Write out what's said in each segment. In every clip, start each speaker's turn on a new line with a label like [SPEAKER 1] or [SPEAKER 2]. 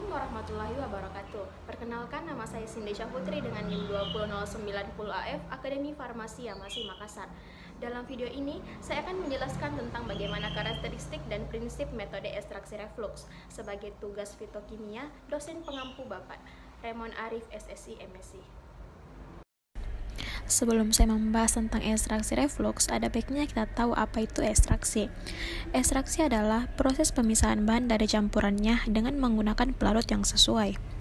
[SPEAKER 1] Assalamualaikum warahmatullahi wabarakatuh. Perkenalkan, nama saya Sindesya Putri dengan NIM 20090AF Akademi Farmasi Yamasi Makassar. Dalam video ini, saya akan menjelaskan tentang bagaimana karakteristik dan prinsip metode ekstraksi refluks sebagai tugas fitokimia dosen pengampu Bapak Raymond Arif SSI MSc.
[SPEAKER 2] Sebelum saya membahas tentang ekstraksi refluks, ada baiknya kita tahu apa itu ekstraksi. Ekstraksi adalah proses pemisahan bahan dari campurannya dengan menggunakan pelarut yang sesuai.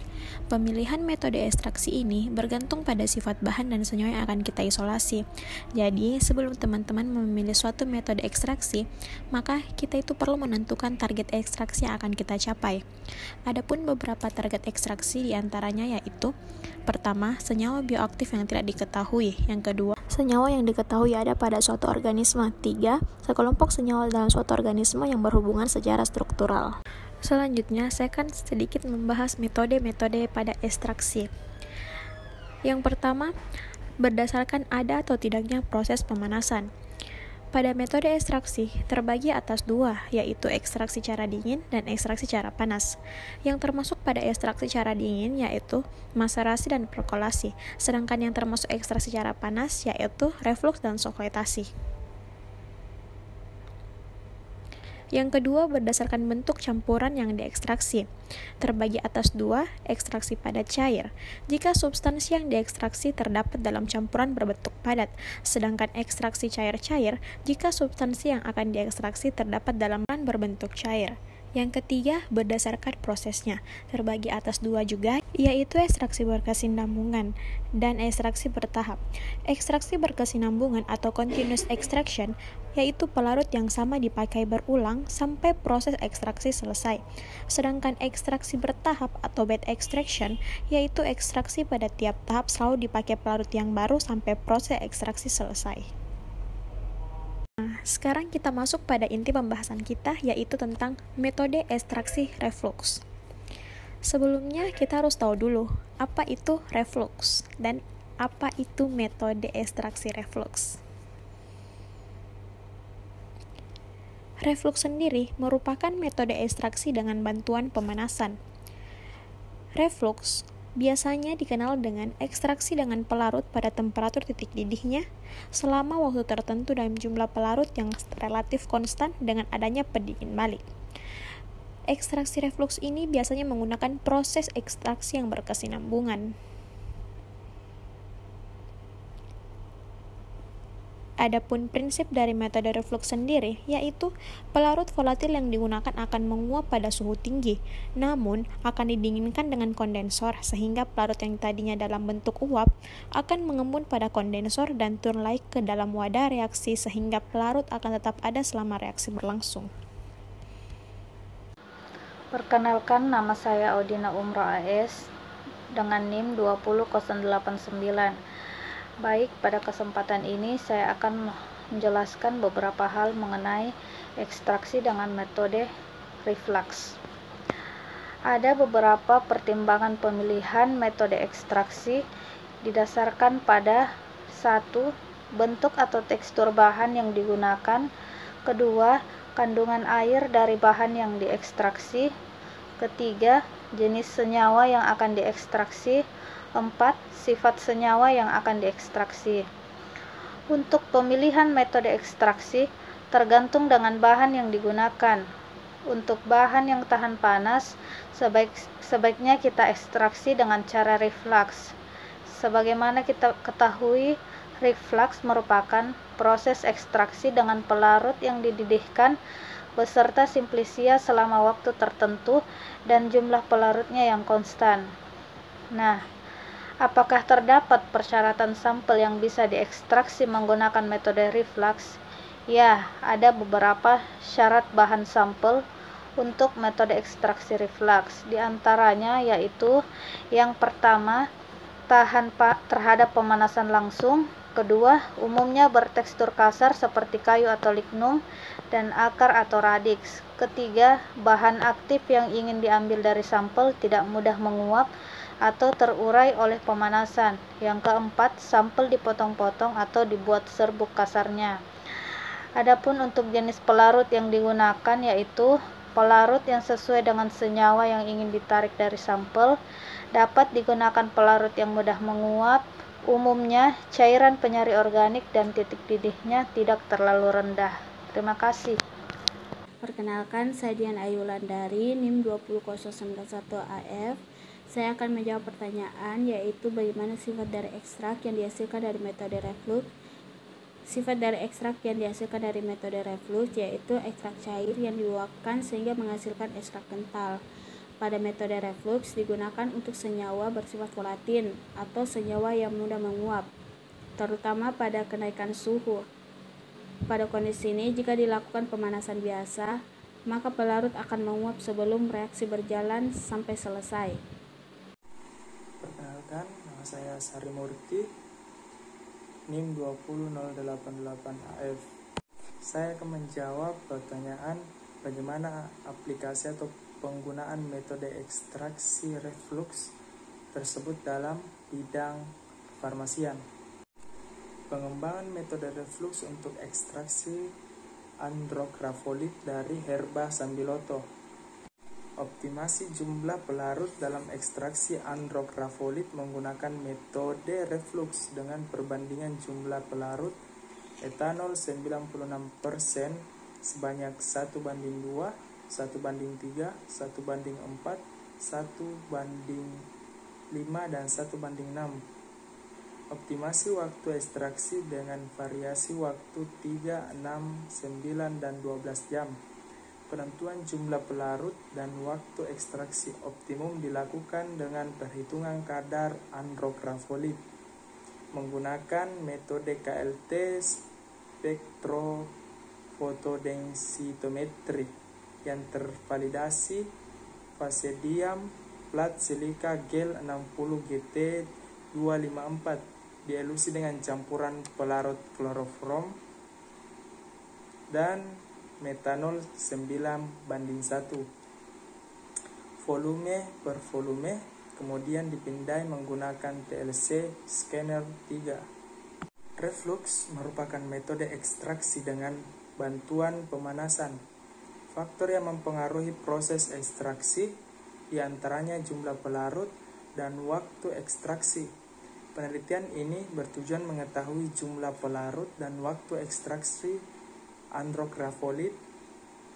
[SPEAKER 2] Pemilihan metode ekstraksi ini bergantung pada sifat bahan dan senyawa yang akan kita isolasi. Jadi, sebelum teman-teman memilih suatu metode ekstraksi, maka kita itu perlu menentukan target ekstraksi yang akan kita capai. Adapun beberapa target ekstraksi diantaranya yaitu: pertama, senyawa bioaktif yang tidak diketahui. Yang kedua, senyawa yang diketahui ada pada suatu organisme. 3. Sekelompok senyawa dalam suatu organisme yang berhubungan secara struktural. Selanjutnya, saya akan sedikit membahas metode-metode pada ekstraksi. Yang pertama, berdasarkan ada atau tidaknya proses pemanasan. Pada metode ekstraksi terbagi atas dua, yaitu ekstraksi cara dingin dan ekstraksi cara panas. Yang termasuk pada ekstraksi cara dingin yaitu maserasi dan perkolasi, sedangkan yang termasuk ekstraksi cara panas yaitu refluks dan sokretasi. Yang kedua, berdasarkan bentuk campuran yang diekstraksi. Terbagi atas dua, ekstraksi padat cair. Jika substansi yang diekstraksi terdapat dalam campuran berbentuk padat, sedangkan ekstraksi cair-cair jika substansi yang akan diekstraksi terdapat dalam berbentuk cair. Yang ketiga, berdasarkan prosesnya, terbagi atas dua juga, yaitu ekstraksi berkesinambungan dan ekstraksi bertahap. Ekstraksi berkesinambungan atau continuous extraction, yaitu pelarut yang sama dipakai berulang sampai proses ekstraksi selesai. Sedangkan ekstraksi bertahap atau batch extraction, yaitu ekstraksi pada tiap tahap selalu dipakai pelarut yang baru sampai proses ekstraksi selesai. Sekarang kita masuk pada inti pembahasan kita, yaitu tentang metode ekstraksi refluks. Sebelumnya kita harus tahu dulu apa itu refluks dan apa itu metode ekstraksi refluks. Refluks sendiri merupakan metode ekstraksi dengan bantuan pemanasan. Refluks biasanya dikenal dengan ekstraksi dengan pelarut pada temperatur titik didihnya selama waktu tertentu dalam jumlah pelarut yang relatif konstan dengan adanya pendingin balik. Ekstraksi refluks ini biasanya menggunakan proses ekstraksi yang berkesinambungan. Adapun prinsip dari metode refluks sendiri, yaitu pelarut volatil yang digunakan akan menguap pada suhu tinggi, namun akan didinginkan dengan kondensor sehingga pelarut yang tadinya dalam bentuk uap akan mengembun pada kondensor dan turun lagi ke dalam wadah reaksi sehingga pelarut akan tetap ada selama reaksi berlangsung.
[SPEAKER 3] Perkenalkan, nama saya Audina Umroh AS dengan NIM 20089. Baik, pada kesempatan ini saya akan menjelaskan beberapa hal mengenai ekstraksi dengan metode refluks. Ada beberapa pertimbangan pemilihan metode ekstraksi didasarkan pada: 1. Bentuk atau tekstur bahan yang digunakan. 2. Kandungan air dari bahan yang diekstraksi. 3. Jenis senyawa yang akan diekstraksi. 4. Sifat senyawa yang akan diekstraksi. Untuk pemilihan metode ekstraksi tergantung dengan bahan yang digunakan. Untuk bahan yang tahan panas, sebaiknya kita ekstraksi dengan cara refluks. Sebagaimana kita ketahui, refluks merupakan proses ekstraksi dengan pelarut yang dididihkan beserta simplisia selama waktu tertentu dan jumlah pelarutnya yang konstan. Nah, apakah terdapat persyaratan sampel yang bisa diekstraksi menggunakan metode refluks? Ya, ada beberapa syarat bahan sampel untuk metode ekstraksi refluks. Di antaranya yaitu: yang pertama, tahan terhadap pemanasan langsung. Kedua, umumnya bertekstur kasar seperti kayu atau lignum dan akar atau radix. Ketiga, bahan aktif yang ingin diambil dari sampel tidak mudah menguap atau terurai oleh pemanasan. Yang keempat, sampel dipotong-potong atau dibuat serbuk kasarnya. Adapun untuk jenis pelarut yang digunakan yaitu pelarut yang sesuai dengan senyawa yang ingin ditarik dari sampel. Dapat digunakan pelarut yang mudah menguap. Umumnya, cairan penyari organik dan titik didihnya tidak terlalu rendah. Terima kasih.
[SPEAKER 4] Perkenalkan, saya Dian Ayu Wulandari, NIM 20091AF. Saya akan menjawab pertanyaan, yaitu bagaimana sifat dari ekstrak yang dihasilkan dari metode reflux. Sifat dari ekstrak yang dihasilkan dari metode reflux yaitu ekstrak cair yang diuapkan sehingga menghasilkan ekstrak kental. Pada metode reflux digunakan untuk senyawa bersifat volatil atau senyawa yang mudah menguap, terutama pada kenaikan suhu. Pada kondisi ini, jika dilakukan pemanasan biasa, maka pelarut akan menguap sebelum reaksi berjalan sampai selesai.
[SPEAKER 5] Perkenalkan, nama saya Sari Murti, NIM 20088AF. Saya akan menjawab pertanyaan bagaimana aplikasi atau penggunaan metode ekstraksi reflux tersebut dalam bidang farmasian. Pengembangan metode reflux untuk ekstraksi andrografolit dari herba sambiloto. Optimasi jumlah pelarut dalam ekstraksi andrografolit menggunakan metode reflux dengan perbandingan jumlah pelarut etanol 96% sebanyak 1:2, 1:3, 1:4, 1:5, dan 1:6. Optimasi waktu ekstraksi dengan variasi waktu 3, 6, 9, dan 12 jam. Penentuan jumlah pelarut dan waktu ekstraksi optimum dilakukan dengan perhitungan kadar andrografolit menggunakan metode KLT spektrofotodensitometri yang tervalidasi Vasedium plat silika gel 60 GT 254 dielusi dengan campuran pelarut kloroform dan metanol 9:1, volume per volume, kemudian dipindai menggunakan TLC scanner 3. Reflux merupakan metode ekstraksi dengan bantuan pemanasan. Faktor yang mempengaruhi proses ekstraksi diantaranya jumlah pelarut dan waktu ekstraksi. Penelitian ini bertujuan mengetahui jumlah pelarut dan waktu ekstraksi andrografolit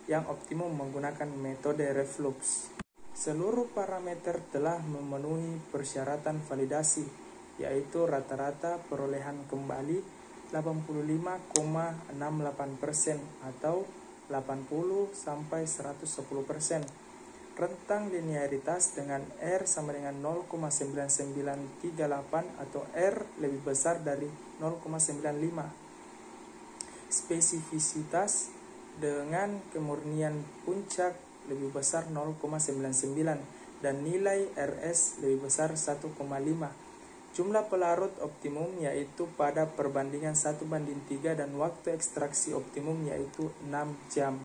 [SPEAKER 5] yang optimum menggunakan metode reflux. Seluruh parameter telah memenuhi persyaratan validasi, yaitu rata-rata perolehan kembali 85,68% atau 80-110%. Rentang linearitas dengan R sama dengan 0,9938 atau R lebih besar dari 0,95. Spesifisitas dengan kemurnian puncak lebih besar 0,99 dan nilai RS lebih besar 1,5. Jumlah pelarut optimum yaitu pada perbandingan 1:3 dan waktu ekstraksi optimum yaitu 6 jam.